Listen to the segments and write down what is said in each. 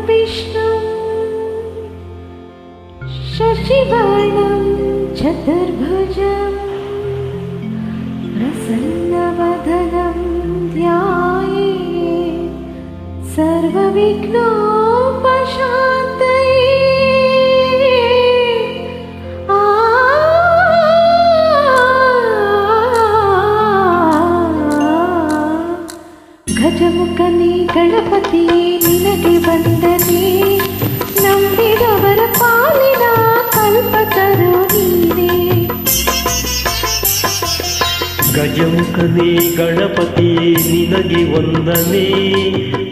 विष्णुं शशिवर्णं चतुर्भुजं प्रसन्नवदनं ध्यायेत् सर्वविघ्नोपशान्तये। ಗಜಮುಖನೇ ಗಣಪತಿಯೇ ನಿನಗೆ ವಂದನೆ, ನಂಬಿದವರ ಪಾಲಿನ ಕಲ್ಪತರು ನೀನೇ. ಗಜಮುಖನೇ ಗಣಪತಿಯೇ ನಿನಗೆ ವಂದನೆ,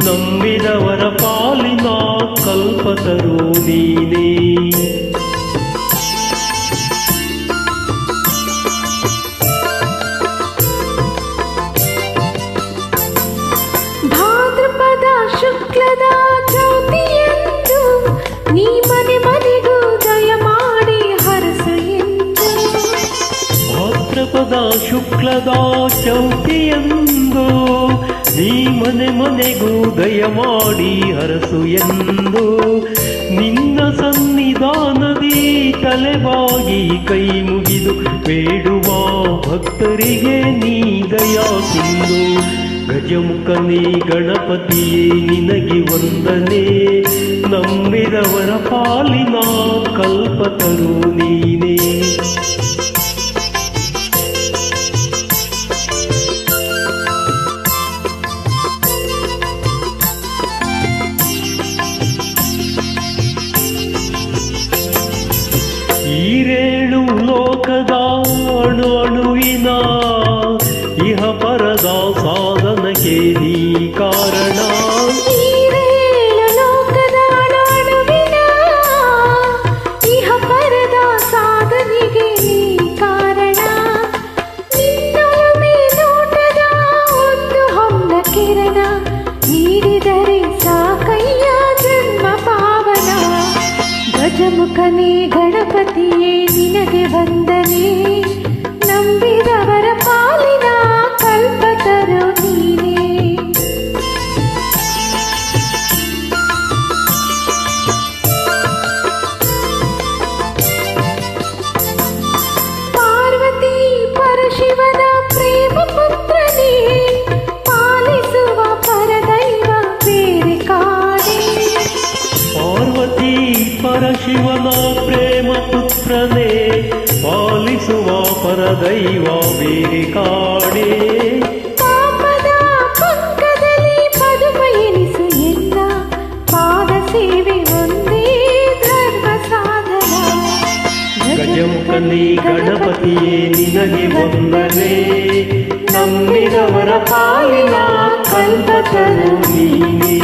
ನಂಬಿದವರ ಪಾಲಿನ ಕಲ್ಪತರು ನೀನೇ. ಶುಕ್ಲದ ಚೌತಿಯಂದು ನೀ ಮನೆ ಮನೆಗೂ ದಯಮಾಡಿ ಹರಸು ಎಂದು. ಭಾದ್ರಪದ ಶುಕ್ಲದ ಚೌತಿಯಂದು ನೀ ಮನೆ ಮನೆಗೂ ದಯಮಾಡಿ ಹರಸು ಎಂದು. ನಿನ್ನ ಸನ್ನಿಧಾನದಿ ತಲೆಬಾಗಿ ಕೈ ಮುಗಿದು ಬೇಡುವ ಭಕ್ತರಿಗೆ ನೀ ದಯಾ ಸಿಂಧು. ಗಜಮುಖನೇ ಗಣಪತಿಯೇ ನಿನಗೆ ವಂದನೆ, ನಂಬಿದವರ ಪಾಲಿನ ಕಲ್ಪತರು ನೀನೇ. ಈರೇಳು ಲೋಕದ ಅಣು ಅಣುವಿನ ಇಹ ಪರದ ಸಾಧನಕ್ಕೆ ನೀ ಕಾರಣ. ಈರೇಳು ಲೋಕದ ಅಣು ಅಣುವಿನ ಇಹ ಪರದ ಸಾಧನೆಗೆ ನೀ ಕಾರಣ. ನಿನ್ನೊಲುಮೆ ನೋಟದ ಒಂದು ಹೊನ್ನ ಕಿರಣ ನೀಡಿದರೆ ಸಾಕಯ್ಯ ಜನ್ಮ ಪಾವನ. ಗಜಮುಖನೇ ಗಣಪತಿಯೇ ನಿನಗೆ ವಂದನೆ, ನಂಬಿದವರ ಪಾಲಿನ ಕಲ್ಪತರು ನೀನೇ. ಪಾರ್ವತಿ ಪರಶಿವನ ಪ್ರೇಮ ಪುತ್ರನೇ, ಪಾಲಿಸುವ ಪರದೈವ ಬೇರೆ ಕಾಣೆ. ಪಾರ್ವತಿ ಪರಶಿವನ ಪ್ರೇಮ ಪುತ್ರನೇ, ಪಾಲಿಸುವ ಪರದೈವ ಬೇರೆ ಕಾಣೆ. ಪಾಪದ ಪಂಕದಲ್ಲಿ ಪದುಮ ಎನಿಸು ಎಲ್ಲ, ಪಾದ ಸೇವೆ ಒಂದೇ ಧರ್ಮ ಸಾಧನ. ಗಜಮುಖನೇ ಗಣಪತಿಯೇ ನಿನಗೆ ವಂದನೆ, ನಂಬಿದವರ ಪಾಲಿನ ಕಲ್ಪತರು ನೀನೇ.